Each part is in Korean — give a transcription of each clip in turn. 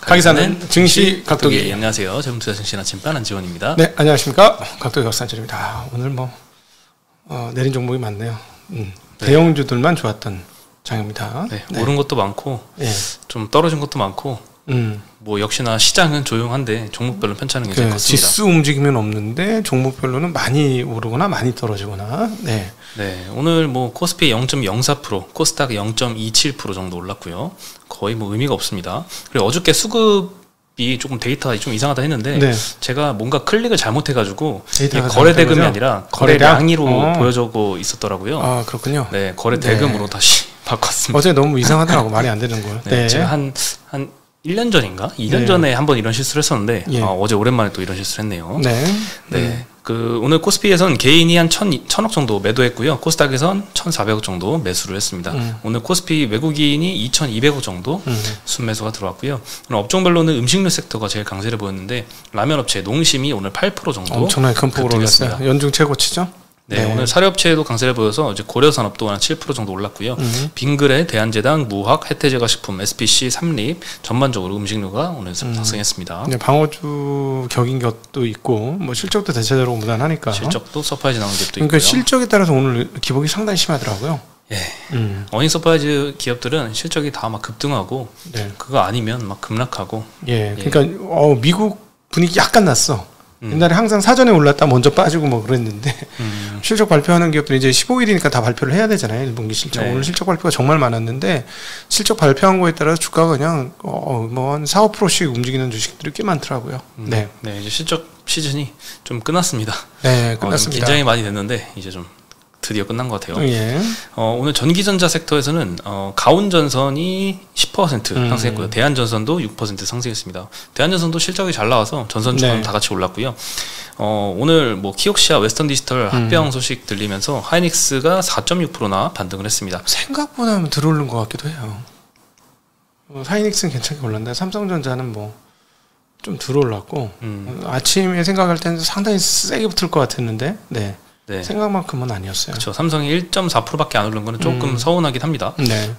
가기사는 증시 각도기. 안녕하세요. 재무투자 증시 아침반 안지원입니다. 네, 안녕하십니까. 각도기 박사님입니다. 오늘 내린 종목이 많네요. 대형주들만 좋았던 장입니다. 네, 오른 것도 많고 좀 떨어진 것도 많고 역시나 시장은 조용한데 종목별로 편차는 굉장히 컸습니다. 지수 움직이면 없는데 종목별로는 많이 오르거나 많이 떨어지거나. 네, 오늘 코스피 0.04%, 코스닥 0.27% 정도 올랐고요. 거의 의미가 없습니다. 그리고 어저께 수급이 조금 데이터가 좀 이상하다 했는데 제가 뭔가 클릭을 잘못해가지고 거래 대금이 아니라 거래량으로 보여주고 있었더라고요. 아, 그렇군요. 네, 거래 대금으로 다시 바꿨습니다. 어제 너무 이상하더라고. 말이 안 되는 거예요. 네, 제가 한 1년 전인가? 2년 전에 한번 이런 실수를 했었는데 어제 오랜만에 또 이런 실수를 했네요. 오늘 코스피에선 개인이 한 1,000억 정도 매도했고요. 코스닥에선 1,400억 정도 매수를 했습니다. 오늘 코스피 외국인이 2,200억 정도 순매수가 들어왔고요. 오늘 업종별로는 음식료 섹터가 제일 강세를 보였는데 라면 업체 농심이 오늘 8% 정도 엄청나게 큰 폭으로 올랐어요. 연중 최고치죠? 네, 오늘 사료업체도 강세를 보여서 이제 고려산업도 한 7% 정도 올랐고요. 빙그레, 대한제당, 무학, 혜태제과식품, SPC, 삼립 전반적으로 음식료가 오늘 상승했습니다. 방어주 격인 것도 있고 실적도 대체적으로 무난하니까. 실적도 서프라이즈 나온 게 또 있고요. 그러니까 실적에 따라서 오늘 기복이 상당히 심하더라고요. 어닝 서프라이즈 기업들은 실적이 다 막 급등하고 그거 아니면 막 급락하고. 그러니까 미국 분위기 약간 났어. 옛날에 항상 사전에 올랐다 먼저 빠지고 그랬는데 실적 발표하는 기업들이 이제 15일이니까 다 발표를 해야 되잖아요. 1분기 실적. 오늘 실적 발표가 정말 많았는데 실적 발표한 거에 따라서 주가가 그냥 한 4, 5%씩 움직이는 주식들이 꽤 많더라고요. 네, 이제 실적 시즌이 좀 끝났습니다. 네, 끝났습니다. 긴장이 많이 됐는데 이제 좀 드디어 끝난 것 같아요. 오늘 전기전자 섹터에서는 가온전선이 10% 상승했고요. 대한전선도 6% 상승했습니다. 대한전선도 실적이 잘 나와서 전선주는 다 같이 올랐고요. 오늘 키옥시아, 웨스턴디지털 합병 소식 들리면서 하이닉스가 4.6%나 반등을 했습니다. 생각보다 들어오른 것 같기도 해요. 하이닉스는 괜찮게 올랐는데 삼성전자는 좀 들어올랐고 아침에 생각할 때는 상당히 세게 붙을 것 같았는데 생각만큼은 아니었어요. 그렇죠. 삼성이 1.4%밖에 안 오른 거는 조금 서운하긴 합니다.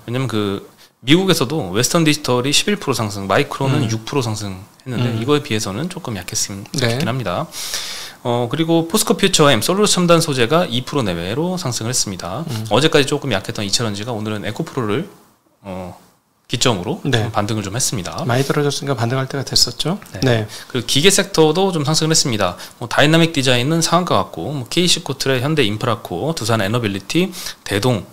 왜냐면 미국에서도 웨스턴 디지털이 11% 상승, 마이크론은 6% 상승했는데 이거에 비해서는 조금 약했긴 합니다. 그리고 포스코 퓨처엠 솔루션 첨단 소재가 2% 내외로 상승을 했습니다. 어제까지 조금 약했던 이철엔지가 오늘은 에코프로를 기점으로 반등을 좀 했습니다. 많이 떨어졌으니까 반등할 때가 됐었죠. 그리고 기계 섹터도 좀 상승을 했습니다. 다이나믹 디자인은 상한가 같고, KC코트레, 현대 인프라코, 두산 에너빌리티, 대동,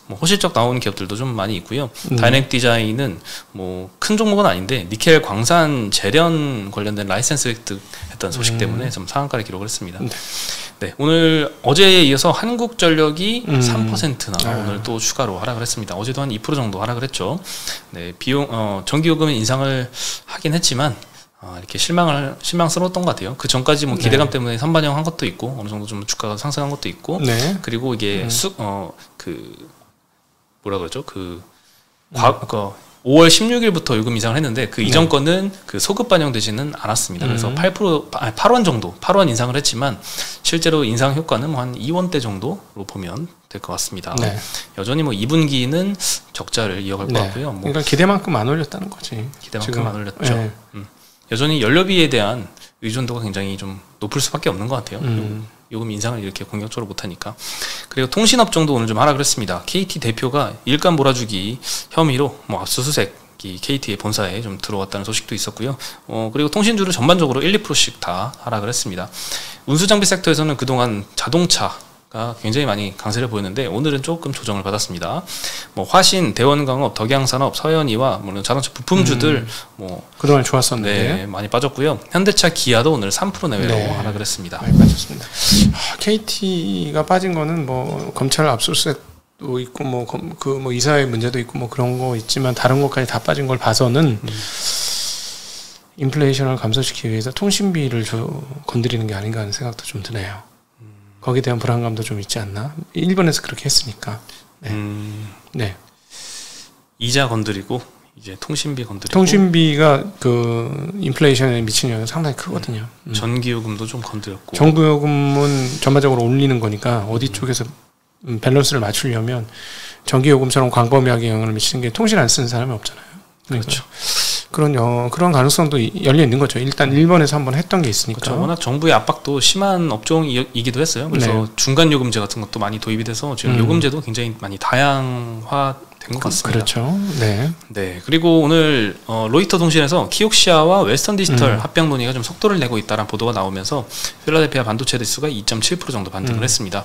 호실적 나온 기업들도 좀 많이 있고요. 다이나믹 디자인은 큰 종목은 아닌데 니켈 광산 재련 관련된 라이센스 획득했던 소식 때문에 좀 상한가를 기록을 했습니다. 오늘 어제에 이어서 한국전력이 3%나 오늘 또 추가로 하락을 했습니다. 어제도 한 2% 정도 하락을 했죠. 전기요금은 인상을 하긴 했지만 이렇게 실망스러웠던 것 같아요. 그 전까지 기대감 때문에 선반영 한 것도 있고 어느 정도 좀 주가가 상승한 것도 있고 그리고 이게 5월 16일부터 요금 인상을 했는데 그 이전 거는 소급 반영되지는 않았습니다. 그래서 8원 정도, 8원 인상을 했지만 실제로 인상 효과는 한 2원대 정도로 보면 될 것 같습니다. 여전히 2분기는 적자를 이어갈 것 같고요. 그러니까 기대만큼 안 올렸다는 거지. 기대만큼 안 올렸죠. 여전히 연료비에 대한 의존도가 굉장히 좀 높을 수밖에 없는 것 같아요. 요금 인상을 이렇게 공격적으로 못하니까. 그리고 통신업종도 오늘 좀 하락을 했습니다. KT 대표가 일감 몰아주기 혐의로 압수수색이 KT의 본사에 좀 들어왔다는 소식도 있었고요. 그리고 통신주를 전반적으로 1, 2%씩 다 하락을 했습니다. 운수장비 섹터에서는 그동안 자동차가 굉장히 많이 강세를 보였는데 오늘은 조금 조정을 받았습니다. 화신, 대원광업, 덕양산업, 서현이와 자동차 부품주들 그동안 좋았었는데 많이 빠졌고요. 현대차, 기아도 오늘 3% 내외로 하락을 했습니다. 많이 빠졌습니다. KT가 빠진 거는 검찰 압수수색도 있고 이사회 문제도 있고 그런 거 있지만 다른 것까지 다 빠진 걸 봐서는 인플레이션을 감소시키기 위해서 통신비를 건드리는 게 아닌가 하는 생각도 좀 드네요. 거기에 대한 불안감도 좀 있지 않나? 일본에서 그렇게 했으니까. 이자 건드리고 이제 통신비 건드리고. 통신비가 인플레이션에 미치는 영향이 상당히 크거든요. 전기요금도 좀 건드렸고. 전기요금은 전반적으로 올리는 거니까 어디 쪽에서 밸런스를 맞추려면 전기요금처럼 광범위하게 영향을 미치는 게 통신 안 쓰는 사람이 없잖아요. 그렇죠. 그런 가능성도 열려 있는 거죠. 일단 일본에서 한번 했던 게 있으니까. 그렇죠. 워낙 정부의 압박도 심한 업종이기도 했어요. 그래서 네. 중간 요금제 같은 것도 많이 도입이 돼서 지금 요금제도 굉장히 많이 다양화된 것 같습니다. 그렇죠. 네. 네. 그리고 오늘 로이터 통신에서 키옥시아와 웨스턴 디지털 합병 논의가 좀 속도를 내고 있다는 보도가 나오면서 필라델피아 반도체 지수가 2.7% 정도 반등을 했습니다.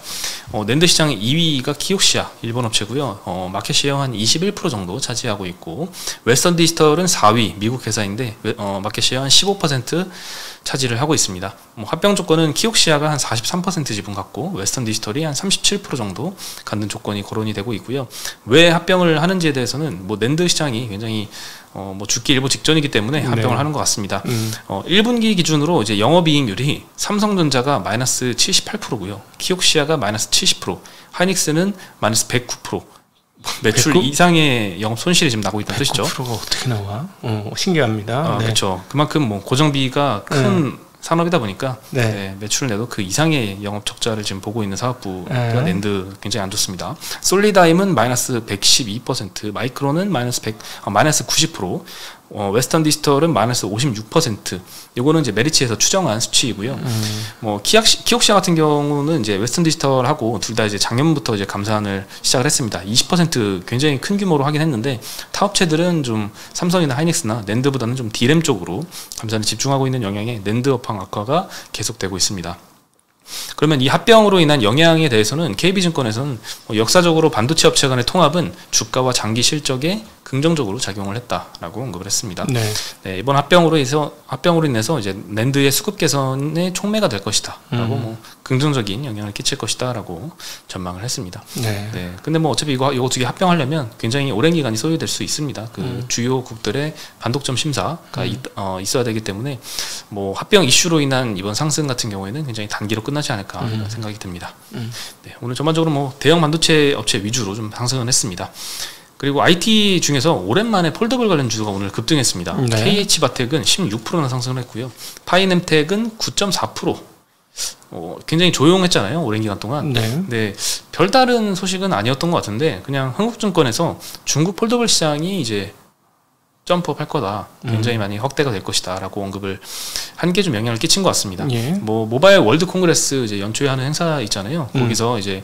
낸드 시장의 2위가 키옥시아 일본 업체고요. 마켓 시ェ어 한 21% 정도 차지하고 있고 웨스턴 디지털은 4위 미국 회사인데 마켓 시ェ어 한 15% 차지를 하고 있습니다. 합병 조건은 키옥시아가 한 43% 지분 갖고 웨스턴 디지털이 한 37% 정도 갖는 조건이 거론이 되고 있고요. 왜 합병을 하는지에 대해서는 낸드 시장이 굉장히 죽기 일보 직전이기 때문에 합병을 네. 하는 것 같습니다. 1분기 기준으로 이제 영업이익률이 삼성전자가 마이너스 78%고요. 키옥시아가 마이너스 70%, 하이닉스는 마이너스 109%. 매출 109? 이상의 영업 손실이 지금 나고 있다는 뜻이죠. 109%가 어떻게 나와? 신기합니다. 네. 그렇죠. 그만큼 고정비가 큰 산업이다 보니까 네. 매출을 내도 그 이상의 영업 적자를 지금 보고 있는 사업부가 낸드 굉장히 안 좋습니다. 솔리다임은 마이너스 112%, 마이크론은 마이너스 90%, 웨스턴 디지털은 마이너스 56%. 요거는 이제 메리츠에서 추정한 수치이고요. 키옥시아 같은 경우는 이제 웨스턴 디지털하고 둘 다 이제 작년부터 이제 감산을 시작을 했습니다. 20% 굉장히 큰 규모로 하긴 했는데 타 업체들은 좀 삼성이나 하이닉스나 낸드보다는 좀 D램 쪽으로 감산에 집중하고 있는 영향에 낸드 업황 악화가 계속되고 있습니다. 그러면 이 합병으로 인한 영향에 대해서는 KB증권에서는 역사적으로 반도체 업체 간의 통합은 주가와 장기 실적에 긍정적으로 작용을 했다라고 언급을 했습니다. 네. 네, 이번 합병으로 인해서 이제 낸드의 수급 개선의 촉매가 될 것이다라고 긍정적인 영향을 끼칠 것이다라고 전망을 했습니다. 네. 네. 근데 어차피 이거 두 개 합병하려면 굉장히 오랜 기간이 소요될 수 있습니다. 주요국들의 반독점 심사가 있어야 되기 때문에 합병 이슈로 인한 이번 상승 같은 경우에는 굉장히 단기로 끝나지 않을까 이런 생각이 듭니다. 네, 오늘 전반적으로 대형 반도체 업체 위주로 좀 상승을 했습니다. 그리고 IT 중에서 오랜만에 폴더블 관련 주가 오늘 급등했습니다. 네. KH바텍은 16%나 상승을 했고요. 파이넴텍은 9.4%. 굉장히 조용했잖아요. 오랜 기간 동안. 네. 네, 별다른 소식은 아니었던 것 같은데 그냥 한국증권에서 중국 폴더블 시장이 이제 점프업 할 거다. 굉장히 많이 확대가 될 것이다. 라고 언급을 한 게 좀 영향을 끼친 것 같습니다. 예. 모바일 월드 콩그레스 이제 연초에 하는 행사 있잖아요. 거기서 이제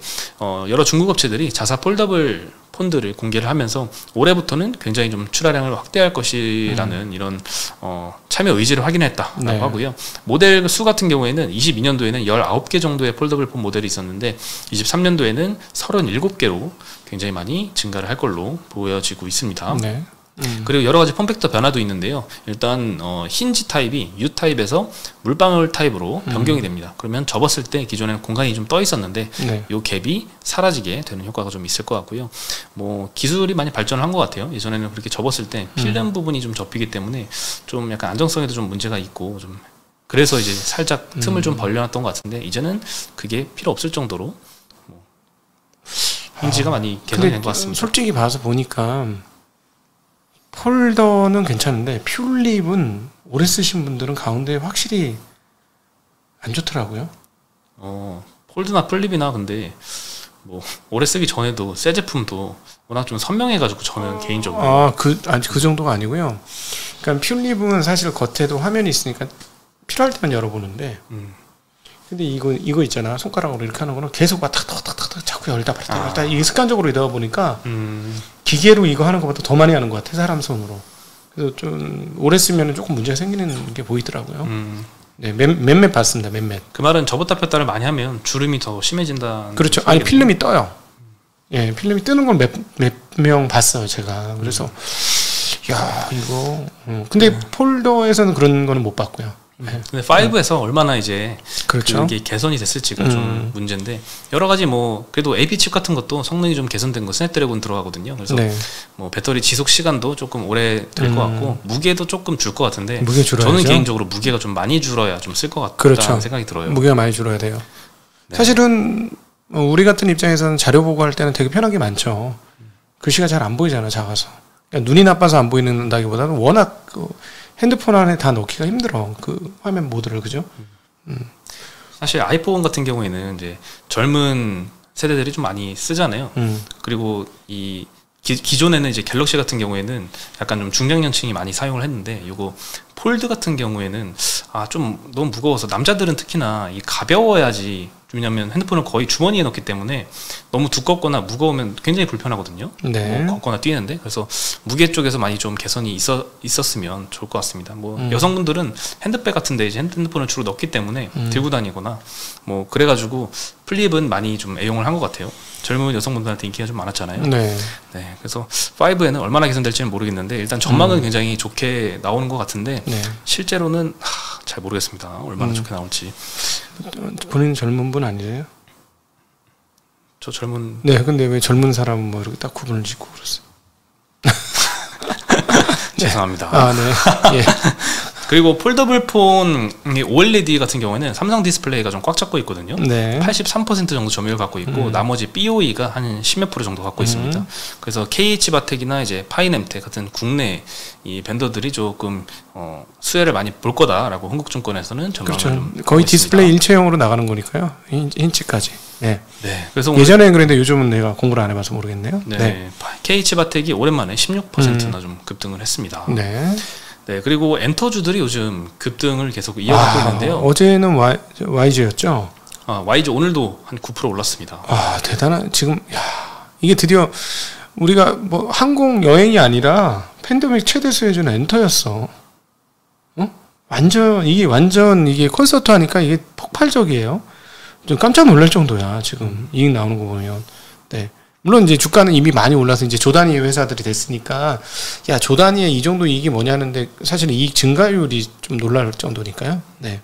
여러 중국 업체들이 자사 폴더블 폰들을 공개를 하면서 올해부터는 굉장히 좀 출하량을 확대할 것이라는 이런 참여 의지를 확인했다라고 네. 하고요. 모델 수 같은 경우에는 22년도에는 19개 정도의 폴더블 폰 모델이 있었는데 23년도에는 37개로 굉장히 많이 증가를 할 걸로 보여지고 있습니다. 네. 그리고 여러 가지 폼팩터 변화도 있는데요. 일단 힌지 타입이 U 타입에서 물방울 타입으로 변경이 됩니다. 그러면 접었을 때 기존에는 공간이 좀 떠 있었는데 네. 이 갭이 사라지게 되는 효과가 좀 있을 것 같고요. 기술이 많이 발전을 한 것 같아요. 예전에는 그렇게 접었을 때 필름 부분이 좀 접히기 때문에 좀 약간 안정성에도 좀 문제가 있고 좀 그래서 이제 살짝 틈을 좀 벌려놨던 것 같은데 이제는 그게 필요 없을 정도로 힌지가 많이 개선이 된 것 같습니다. 솔직히 봐서 보니까 폴더는 괜찮은데 튤립은 오래 쓰신 분들은 가운데 확실히 안 좋더라고요. 폴드나 플립이나 근데 오래 쓰기 전에도 새 제품도 워낙 좀 선명해가지고 저는 개인적으로 그 정도가 아니고요. 그러니까 튤립은 사실 겉에도 화면이 있으니까 필요할 때만 열어보는데 근데 이거 있잖아. 손가락으로 이렇게 하는 거는 계속 막 탁탁탁탁 자꾸 열다 말다 이게 습관적으로 이러다 보니까 기계로 이거 하는 것보다 더 많이 하는 것 같아. 사람 손으로. 그래서 좀 오래 쓰면 조금 문제가 생기는 게 보이더라고요. 네, 몇몇 봤습니다. 몇몇. 그 말은 접었다 폈다를 많이 하면 주름이 더 심해진다. 그렇죠. 아니 필름이 떠요. 예, 필름이 뜨는 걸 몇 명 봤어요. 제가. 그래서 야 이거. 근데 폴더에서는 그런 거는 못 봤고요. 근데 5에서 얼마나 이제 그렇죠. 그게 개선이 됐을지가 좀 문제인데 여러 가지 그래도 AP 칩 같은 것도 성능이 좀 개선된 거 스냅드래곤 들어가거든요. 그래서 네. 배터리 지속 시간도 조금 오래 될 것 같고 무게도 조금 줄 것 같은데 무게 줄어야죠. 저는 개인적으로 무게가 좀 많이 줄어야 좀 쓸 것 같다는 그렇죠. 생각이 들어요. 무게가 많이 줄어야 돼요. 네. 사실은 우리 같은 입장에서는 자료 보고 할 때는 되게 편한 게 많죠. 글씨가 잘 안 보이잖아, 작아서. 그러니까 눈이 나빠서 안 보이는다기보다는 워낙 핸드폰 안에 다 넣기가 힘들어. 그 화면 모드를, 그죠? 사실 아이폰 같은 경우에는 이제 젊은 세대들이 좀 많이 쓰잖아요. 그리고 이 기존에는 이제 갤럭시 같은 경우에는 약간 좀 중장년층이 많이 사용을 했는데 요거 폴드 같은 경우에는 좀 너무 무거워서 남자들은 특히나 이 가벼워야지, 왜냐면 핸드폰을 거의 주머니에 넣기 때문에 너무 두껍거나 무거우면 굉장히 불편하거든요. 네. 뭐 걷거나 뛰는데. 그래서 무게 쪽에서 많이 좀 개선이 있었으면 좋을 것 같습니다. 뭐 여성분들은 핸드백 같은데 이제 핸드폰을 주로 넣기 때문에 들고 다니거나 뭐 그래가지고 플립은 많이 좀 애용을 한 것 같아요. 젊은 여성분들한테 인기가 좀 많았잖아요. 네. 네. 그래서 5에는 얼마나 개선될지는 모르겠는데 일단 전망은 굉장히 좋게 나오는 것 같은데 네. 실제로는 잘 모르겠습니다. 얼마나 좋게 나올지. 본인 젊은 분 아니에요? 저 젊은. 네, 근데 왜 젊은 사람은 뭐 이렇게 딱 구분을 짓고 그러세요? 죄송합니다. 네. 예. 그리고 폴더블 폰 OLED 같은 경우에는 삼성 디스플레이가 좀 꽉 잡고 있거든요. 네. 83% 정도 점유율 갖고 있고 나머지 BOE가 한 10몇 프로 정도 갖고 있습니다. 그래서 KH바텍이나 이제 파이넴텍 같은 국내 이 벤더들이 조금 수혜를 많이 볼 거다라고 흥국증권에서는 전망을 그렇죠. 좀 거의 하고 디스플레이 있습니다. 일체형으로 나가는 거니까요. 힌치까지. 네. 네. 그래서 예전에는 그런데 요즘은 내가 공부를 안 해봐서 모르겠네요. 네. 네. KH바텍이 오랜만에 16%나 좀 급등을 했습니다. 네. 네, 그리고 엔터주들이 요즘 급등을 계속 이어가고 있는데요. 어제는 YG였죠. YG 오늘도 한 9% 올랐습니다. 대단한. 지금 이게 드디어 우리가 뭐 항공 여행이 아니라 팬데믹 최대 수혜주는 엔터였어. 완전 이게 콘서트 하니까 이게 폭발적이에요. 좀 깜짝 놀랄 정도야 지금 이익 나오는 거 보면. 네. 물론 이제 주가는 이미 많이 올라서 이제 조단위의 회사들이 됐으니까 조단위의 이 정도 이익이 뭐냐는데 사실은 이익 증가율이 좀 놀랄 정도니까요. 네.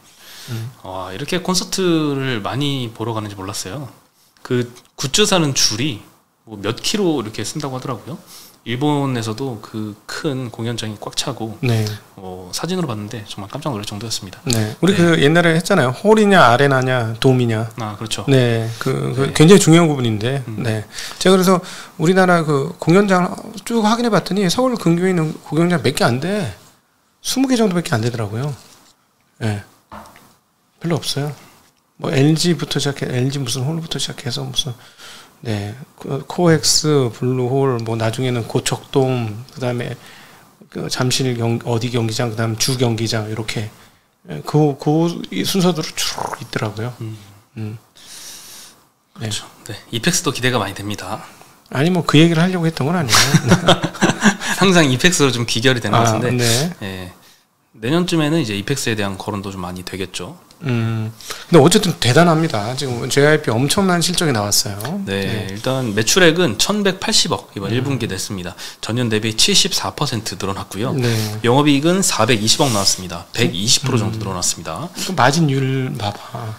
이렇게 콘서트를 많이 보러 가는지 몰랐어요. 그 굿즈 사는 줄이 뭐 몇 킬로 이렇게 쓴다고 하더라고요. 일본에서도 그 큰 공연장이 꽉 차고 네. 사진으로 봤는데 정말 깜짝 놀랄 정도였습니다. 네. 우리 그 옛날에 했잖아요. 홀이냐 아레나냐 돔이냐. 그렇죠. 네. 그 굉장히 중요한 부분인데. 네. 제가 그래서 우리나라 그 공연장 쭉 확인해 봤더니 서울 근교에 있는 공연장 몇 개 안 돼. 20개 정도밖에 안 되더라고요. 네. 별로 없어요. 뭐 LG부터 시작해 LG 무슨 홀부터 시작해서 무슨 코엑스, 블루홀, 뭐 나중에는 고척돔, 그다음에 그 잠실 어디 경기장, 그다음 주 경기장 이렇게 그 순서대로 쭉 있더라고요. 그렇죠. 네. 이펙스도 기대가 많이 됩니다. 아니 뭐 그 얘기를 하려고 했던 건 아니에요. 항상 이펙스로 좀 귀결이 되는 것 같은데. 네. 네. 내년쯤에는 이제 이펙스에 대한 거론도 좀 많이 되겠죠. 근데 어쨌든 대단합니다. 지금 JYP 엄청난 실적이 나왔어요. 네. 일단 매출액은 1,180억 이번 1분기에 냈습니다. 전년 대비 74% 늘어났고요. 네. 영업이익은 420억 나왔습니다. 120% 정도 늘어났습니다. 그 마진율 봐봐.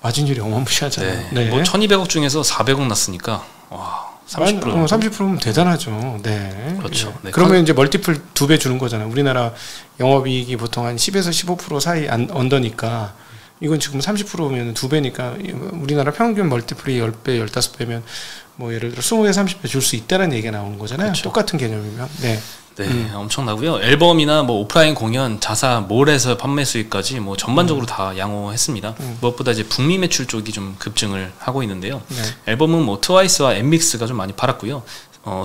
마진율이 어마무시하잖아요. 네. 뭐 1,200억 중에서 400억 났으니까 와. 30%. 30%면 대단하죠. 네. 그렇죠. 네. 그러면 이제 멀티플 2배 주는 거잖아요. 우리나라 영업이익이 보통 한 10에서 15% 사이 언더니까 이건 지금 30%면 2배니까 우리나라 평균 멀티플이 10배, 15배면 뭐 예를 들어 20배, 30배 줄 수 있다는 얘기가 나오는 거잖아요. 그렇죠. 똑같은 개념이면. 네. 네, 엄청나고요. 앨범이나 뭐 오프라인 공연, 자사, 몰에서 판매 수익까지 뭐 전반적으로 다 양호했습니다. 무엇보다 이제 북미 매출 쪽이 좀 급증을 하고 있는데요. 네. 앨범은 뭐 트와이스와 엠믹스가 좀 많이 팔았고요.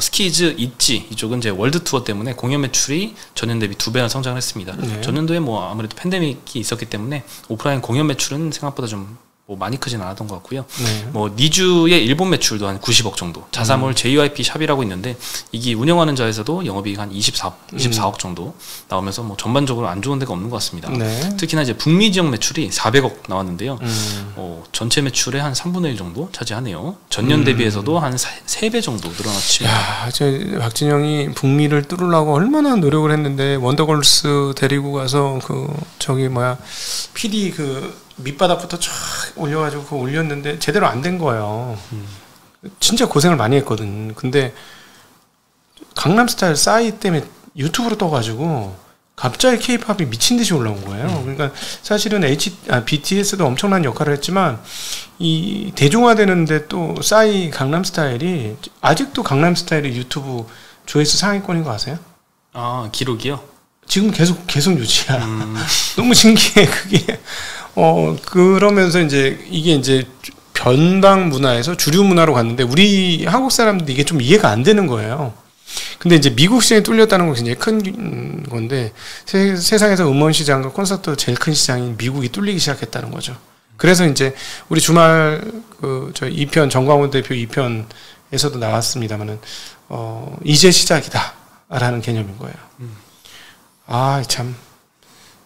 스키즈, 있지 이쪽은 이제 월드 투어 때문에 공연 매출이 전년 대비 2배나 성장을 했습니다. 네. 전년도에 뭐 아무래도 팬데믹이 있었기 때문에 오프라인 공연 매출은 생각보다 좀 뭐 많이 크진 않았던 것 같고요. 네. 뭐 니주의 일본 매출도 한 90억 정도. 자사몰 JYP 샵이라고 있는데 이게 운영하는 자에서도 영업이익 한 24억 정도 나오면서 뭐 전반적으로 안 좋은 데가 없는 것 같습니다. 네. 특히나 이제 북미 지역 매출이 400억 나왔는데요. 전체 매출의 한 3분의 1 정도 차지하네요. 전년 대비해서도 한 3배 정도 늘어났습니다. 야, 박진영이 북미를 뚫으려고 얼마나 노력을 했는데 원더걸스 데리고 가서 PD 밑바닥부터 쫙 올려가지고 그거 올렸는데 제대로 안 된 거예요. 진짜 고생을 많이 했거든. 근데 강남스타일 싸이 때문에 유튜브로 떠가지고 갑자기 K-팝이 미친 듯이 올라온 거예요. 그러니까 사실은 BTS도 엄청난 역할을 했지만 이 대중화되는데 또 싸이 강남스타일이 아직도 강남스타일이 유튜브 조회수 상위권인 거 아세요? 기록이요? 지금 계속 유지야. 너무 신기해 그게. 그러면서 이게 이제 변방 문화에서 주류 문화로 갔는데 우리 한국 사람들이 이게 좀 이해가 안 되는 거예요. 근데 이제 미국 시장이 뚫렸다는 건 굉장히 큰 건데 세상에서 음원 시장과 콘서트 제일 큰 시장인 미국이 뚫리기 시작했다는 거죠. 그래서 이제 우리 주말 저 2편 정광훈 대표 2편에서도 나왔습니다만은 이제 시작이다라는 개념인 거예요. 아, 참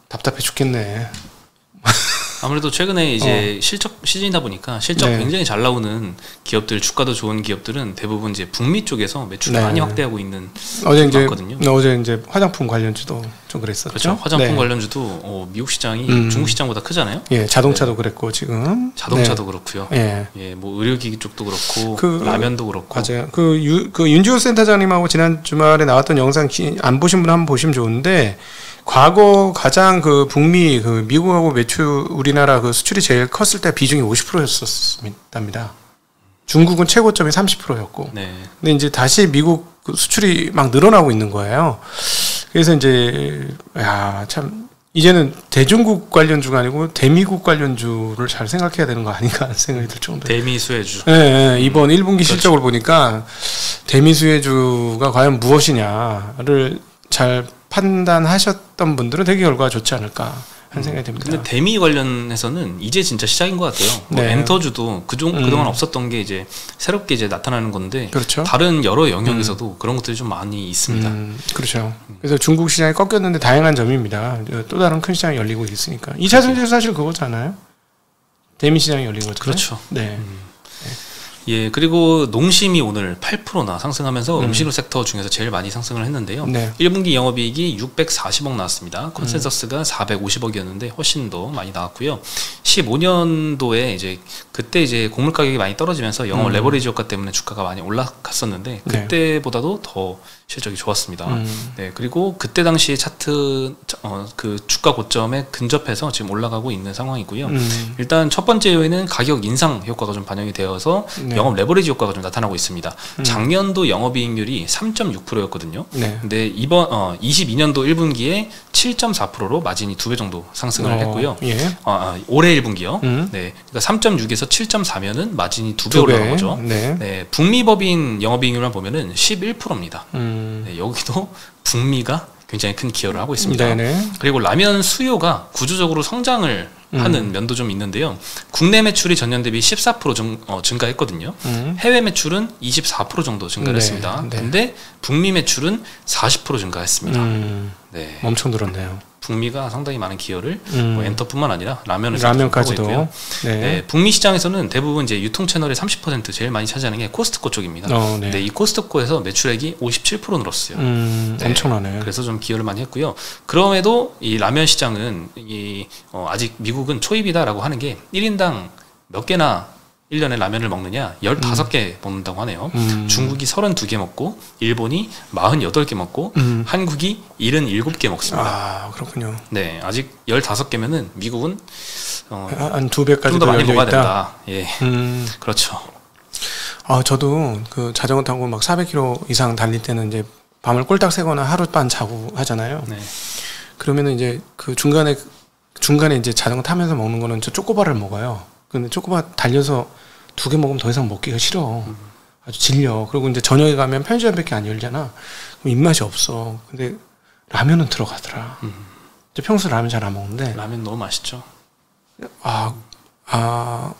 답답해 죽겠네. 아무래도 최근에 이제 실적 시즌이다 보니까 실적 네. 굉장히 잘 나오는 기업들, 주가도 좋은 기업들은 대부분 이제 북미 쪽에서 매출을 네. 많이 확대하고 있는 어제 이제 많거든요. 어제 이제 화장품 관련주도 좀 그랬었죠. 그렇죠. 화장품 네. 관련주도 미국 시장이 중국 시장보다 크잖아요. 예, 자동차도 그랬고 지금 자동차도 그렇고요. 예. 예, 뭐 의료기기 쪽도 그렇고 라면도 그렇고. 맞아요. 그 윤주호 센터장님하고 지난 주말에 나왔던 영상 안 보신 분 한번 보시면 좋은데 과거 가장 그 북미 그 미국하고 매출 우리나라 그 수출이 제일 컸을 때 비중이 50%였습니다. 중국은 최고점이 30%였고. 네. 근데 이제 다시 미국 그 수출이 막 늘어나고 있는 거예요. 그래서 이제 야, 참 이제는 대중국 관련주가 아니고 대미국 관련주를 잘 생각해야 되는 거 아닌가 하는 생각이 들 정도로. 대미수혜주. 네, 이번 1분기 그렇죠. 실적을 보니까 대미수혜주가 과연 무엇이냐를 잘 판단하셨던 분들은 되게 결과가 좋지 않을까 하는 생각이 듭니다. 근데 대미 관련해서는 이제 진짜 시작인 것 같아요. 뭐 네. 엔터주도 그동안 없었던 게 이제 새롭게 이제 나타나는 건데 그렇죠. 다른 여러 영역에서도 그런 것들이 좀 많이 있습니다. 그렇죠. 그래서 중국 시장이 꺾였는데 다행한 점입니다. 또 다른 큰 시장이 열리고 있으니까. 2차 전지도 사실 그거잖아요. 대미 시장이 열린 거죠. 그렇죠. 네. 예, 그리고 농심이 오늘 8%나 상승하면서 음식료 섹터 중에서 제일 많이 상승을 했는데요. 네. 1분기 영업이익이 640억 나왔습니다. 컨센서스가 450억이었는데 훨씬 더 많이 나왔고요. 15년도에 이제 그때 이제 곡물 가격이 많이 떨어지면서 영업 레버리지 효과 때문에 주가가 많이 올라갔었는데 그때보다도 더 실적이 좋았습니다. 네, 그리고 그때 당시 차트 그 주가 고점에 근접해서 지금 올라가고 있는 상황이고요. 일단 첫 번째 요인은 가격 인상 효과가 좀 반영이 되어서 네. 영업 레버리지 효과가 좀 나타나고 있습니다. 작년도 영업이익률이 3.6%였거든요. 네. 근데 이번 22년도 1분기에 7.4%로 마진이 2배 정도 상승을 했고요. 예. 올해 1분기요. 네, 그러니까 3.6에서 7.4면은 마진이 2배 2배. 올라간 거죠. 네. 네, 북미법인 영업이익률만 보면은 11%입니다. 네, 여기도 북미가 굉장히 큰 기여를 하고 있습니다. 네네. 그리고 라면 수요가 구조적으로 성장을 하는 면도 좀 있는데요. 국내 매출이 전년 대비 14% 증가했거든요. 해외 매출은 24% 정도 증가를 네, 했습니다. 네. 근데 북미 매출은 40% 증가했습니다. 네. 엄청 늘었네요. 북미가 상당히 많은 기여를 뭐 엔터뿐만 아니라 라면을 라면까지도. 하고 있고요. 네. 네, 북미 시장에서는 대부분 이제 유통 채널의 30% 제일 많이 차지하는 게 코스트코 쪽입니다. 네. 근데 이 코스트코에서 매출액이 57% 늘었어요. 네, 엄청나네. 그래서 좀 기여를 많이 했고요. 그럼에도 이 라면 시장은 아직 미국은 초입이다라고 하는 게 1인당 몇 개나 1년에 라면을 먹느냐 15개 먹는다고 하네요. 중국이 32개 먹고 일본이 48개 먹고 한국이 77개 먹습니다. 아, 그렇군요. 네, 아직 15개면은 미국은 한 2배까지 좀 더 많이 먹어야 있다. 된다. 예, 그렇죠. 아, 저도 그 자전거 타고 막 400km 이상 달릴 때는 이제 밤을 꼴딱 새거나 하루 반 자고 하잖아요. 네. 그러면은 이제 그 중간에 이제 자전거 타면서 먹는 거는 저 초코바를 먹어요. 근데 초코바 달려서 2개 먹으면 더 이상 먹기가 싫어. 아주 질려. 그리고 이제 저녁에 가면 편의점밖에 안 열잖아. 그럼 입맛이 없어. 근데 라면은 들어가더라. 이제 평소 라면 잘 안 먹는데. 라면 너무 맛있죠.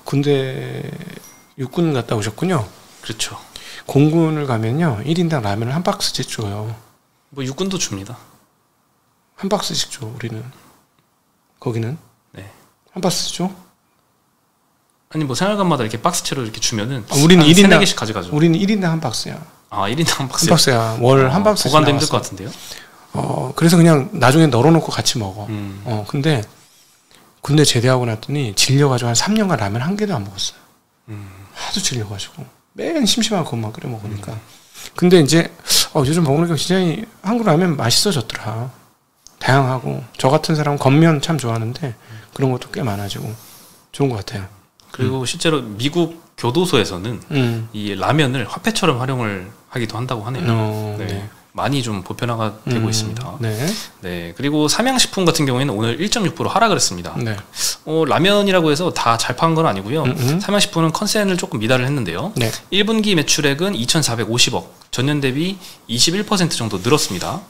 군대 육군 갔다 오셨군요. 그렇죠. 공군을 가면요 1인당 라면을 한 박스씩 줘요. 뭐 육군도 줍니다. 한 박스씩 줘. 우리는 거기는 네. 한 박스 줘. 아니 뭐 생활관마다 이렇게 박스채로 이렇게 주면은 우리는 1인당 3-4개씩 가져가죠. 우리는 1인당 한 박스야. 1인당 한 박스. 한 박스야. 월 한 박스. 보관도 힘들 것 같은데요. 그래서 그냥 나중에 널어놓고 같이 먹어. 근데 군대 제대하고 났더니 질려가지고 한 3년간 라면 한 개도 안 먹었어요. 하도 질려가지고 맨 심심한 것만 끓여 먹으니까. 근데 이제 요즘 먹으니까 진짜 한국 라면 맛있어졌더라. 다양하고 저 같은 사람은 겉면 참 좋아하는데 그런 것도 꽤 많아지고 좋은 것 같아요. 그리고 실제로 미국 교도소에서는 이 라면을 화폐처럼 활용을 하기도 한다고 하네요. 네. 많이 좀 보편화가 되고 있습니다. 네. 네. 그리고 삼양식품 같은 경우에는 오늘 1.6% 하락을 했습니다. 네. 라면이라고 해서 다 잘 판 건 아니고요. 삼양식품은 컨센을 조금 미달을 했는데요. 네. 1분기 매출액은 2,450억, 전년 대비 21% 정도 늘었습니다.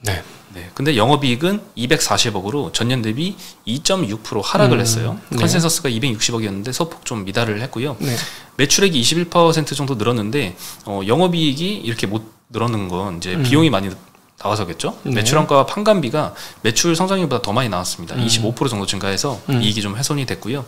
네. 네. 근데 영업이익은 240억으로 전년 대비 2.6% 하락을 했어요. 컨센서스가 260억이었는데 소폭 좀 미달을 했고요. 네. 매출액이 21% 정도 늘었는데 영업이익이 이렇게 못 늘었는 건 이제 비용이 많이 나와서겠죠. 네. 매출원가와 판관비가 매출 성장률보다 더 많이 나왔습니다. 25% 정도 증가해서 이익이 좀 훼손이 됐고요.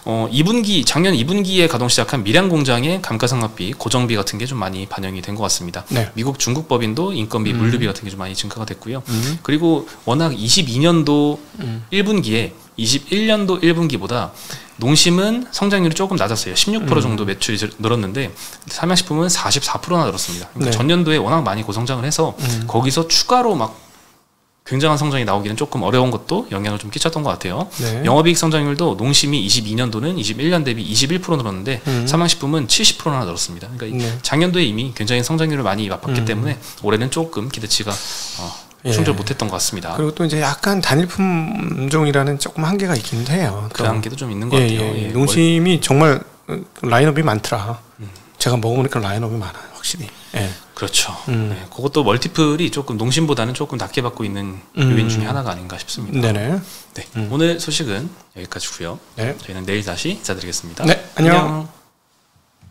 2분기 작년 2분기에 가동 시작한 밀양 공장의 감가상각비, 고정비 같은 게 좀 많이 반영이 된 것 같습니다. 네. 미국 중국 법인도 인건비, 물류비 같은 게 좀 많이 증가가 됐고요. 그리고 워낙 22년도 1분기에 21년도 1분기보다 농심은 성장률이 조금 낮았어요. 16% 정도 매출이 늘었는데 삼양식품은 44%나 늘었습니다. 그러니까 네. 전년도에 워낙 많이 고성장을 해서 거기서 추가로 막 굉장한 성장이 나오기는 조금 어려운 것도 영향을 좀 끼쳤던 것 같아요. 네. 영업이익 성장률도 농심이 22년도는 21년 대비 21% 늘었는데 삼양식품은 70%나 늘었습니다. 그러니까 네. 작년도에 이미 굉장히 성장률을 많이 맛봤기 때문에 올해는 조금 기대치가 충족 못했던 것 같습니다. 그리고 또 이제 약간 단일 품종이라는 조금 한계가 있긴 해요. 그 한계도 좀 있는 것 같아요. 예. 농심이 정말 라인업이 많더라. 제가 먹어보니까 라인업이 많아요, 확실히. 예. 그렇죠. 네, 그것도 멀티플이 조금 농심보다는 조금 낮게 받고 있는 요인 중에 하나가 아닌가 싶습니다. 네네. 네, 오늘 소식은 여기까지고요. 네. 저희는 내일 다시 인사드리겠습니다. 네, 안녕.